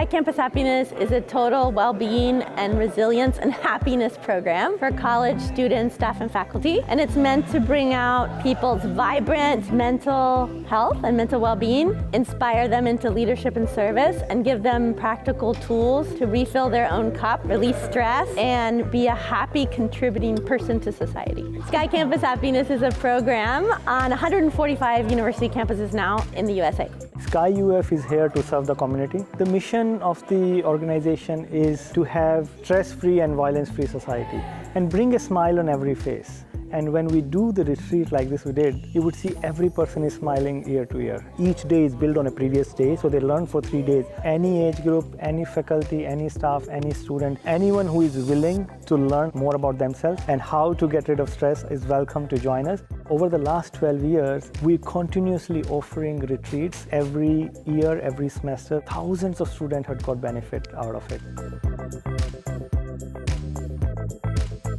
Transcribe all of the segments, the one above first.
Sky Campus Happiness is a total well-being and resilience and happiness program for college students, staff, and faculty. And it's meant to bring out people's vibrant mental health and mental well-being, inspire them into leadership and service, and give them practical tools to refill their own cup, release stress, and be a happy, contributing person to society. Sky Campus Happiness is a program on 145 university campuses now in the USA. Sky UF is here to serve the community. The mission of the organization is to have stress-free and violence-free society and bring a smile on every face. And when we do the retreat like this we did, you would see every person is smiling ear to ear. Each day is built on a previous day, so they learn for 3 days. Any age group, any faculty, any staff, any student, anyone who is willing to learn more about themselves and how to get rid of stress is welcome to join us. Over the last 12 years, we're continuously offering retreats every year, every semester. Thousands of students have got benefit out of it.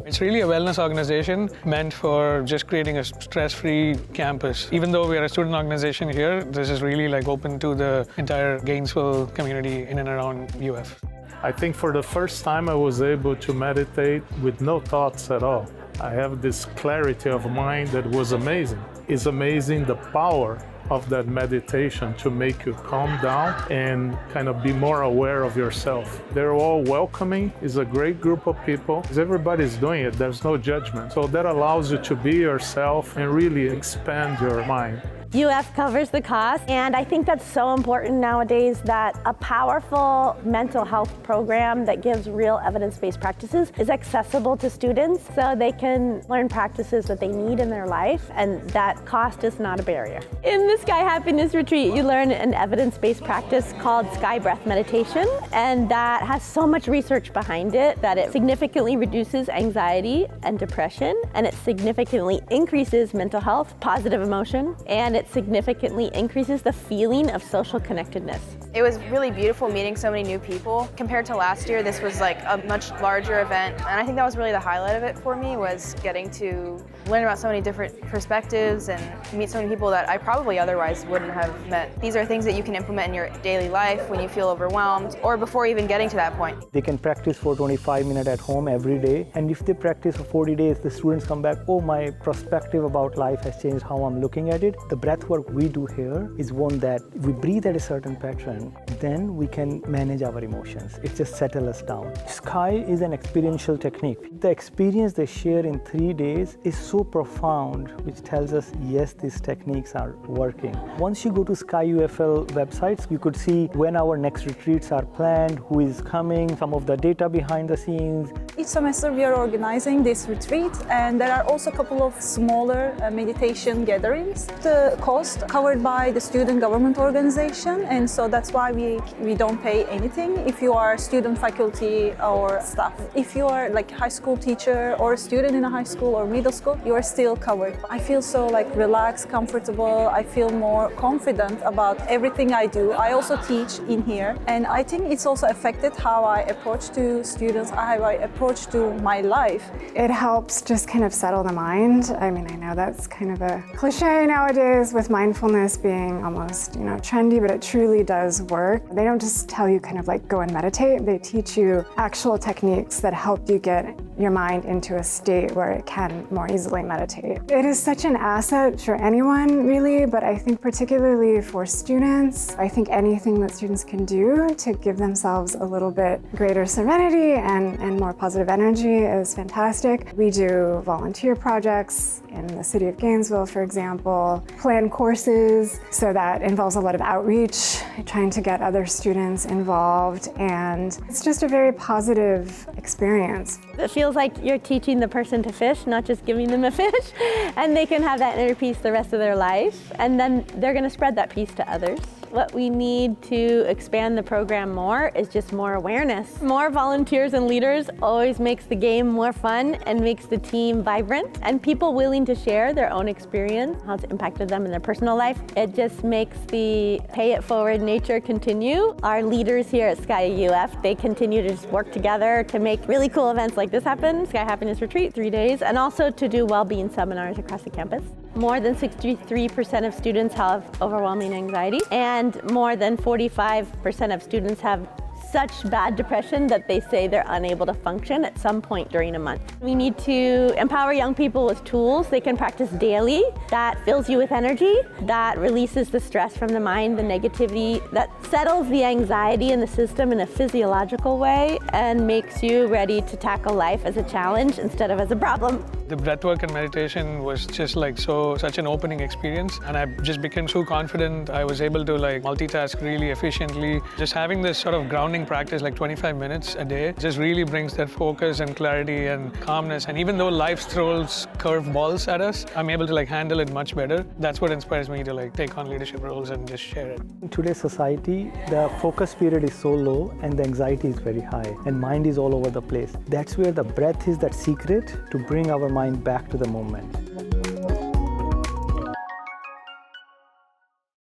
It's really a wellness organization meant for just creating a stress-free campus. Even though we are a student organization here, this is really like open to the entire Gainesville community in and around UF. I think for the first time I was able to meditate with no thoughts at all. I have this clarity of mind that was amazing. It's amazing the power of that meditation to make you calm down and kind of be more aware of yourself. They're all welcoming. It's a great group of people. Everybody's doing it. There's no judgment. So that allows you to be yourself and really expand your mind. UF covers the cost, and I think that's so important nowadays that a powerful mental health program that gives real evidence-based practices is accessible to students so they can learn practices that they need in their life, and that cost is not a barrier. In the Sky Happiness Retreat, you learn an evidence-based practice called Sky Breath Meditation, and that has so much research behind it that it significantly reduces anxiety and depression, and it significantly increases mental health, positive emotion, and it significantly increases the feeling of social connectedness. It was really beautiful meeting so many new people. Compared to last year, this was like a much larger event, and I think that was really the highlight of it for me, was getting to learn about so many different perspectives and meet so many people that I probably otherwise wouldn't have met. These are things that you can implement in your daily life when you feel overwhelmed or before even getting to that point. They can practice for 25 minutes at home every day, and if they practice for 40 days, the students come back, oh, my perspective about life has changed, how I'm looking at it. The breath work we do here is one that we breathe at a certain pattern, then we can manage our emotions. It just settles us down. Sky is an experiential technique. The experience they share in 3 days is so profound, which tells us, yes, these techniques are working. Once you go to Sky UFL websites, you could see when our next retreats are planned, who is coming, some of the data behind the scenes. Each semester we are organizing this retreat, and there are also a couple of smaller meditation gatherings. The cost covered by the student government organization, and so that's why we don't pay anything if you are student, faculty, or staff. If you are like a high school teacher or a student in a high school or middle school, you are still covered. I feel so relaxed, comfortable. I feel more confident about everything I do. I also teach in here, and I think it's also affected how I approach to students, how I approach to my life. It helps just kind of settle the mind. I mean, I know that's kind of a cliche nowadays with mindfulness being almost, trendy, but it truly does work. They don't just tell you kind of like go and meditate. They teach you actual techniques that help you get your mind into a state where it can more easily meditate. It is such an asset for anyone, really, but I think particularly for students, I think anything that students can do to give themselves a little bit greater serenity and more positive energy is fantastic. We do volunteer projects in the city of Gainesville, for example, plan courses, so that involves a lot of outreach, trying to get other students involved, and it's just a very positive experience. It feels like you're teaching the person to fish, not just giving them a fish, and they can have that inner peace the rest of their life, and then they're going to spread that peace to others. What we need to expand the program more is just more awareness. More volunteers and leaders always makes the game more fun and makes the team vibrant, and people willing to share their own experience, how it's impacted them in their personal life. It just makes the pay it forward nature continue. Our leaders here at Sky UF, they continue to just work together to make really cool events like this happen, Sky Happiness Retreat, 3 days, and also to do well-being seminars across the campus. More than 63% of students have overwhelming anxiety, and more than 45% of students have such bad depression that they say they're unable to function at some point during a month. We need to empower young people with tools they can practice daily that fills you with energy, that releases the stress from the mind, the negativity, that settles the anxiety in the system in a physiological way and makes you ready to tackle life as a challenge instead of as a problem. The breathwork and meditation was just like such an opening experience, and I just became so confident. I was able to like multitask really efficiently. Just having this sort of grounding practice, like 25 minutes a day, just really brings that focus and clarity and calmness. And even though life throws curveballs at us, I'm able to like handle it much better. That's what inspires me to like take on leadership roles and just share it. In today's society, the focus period is so low and the anxiety is very high and mind is all over the place. That's where the breath is that secret to bring our mind back to the moment.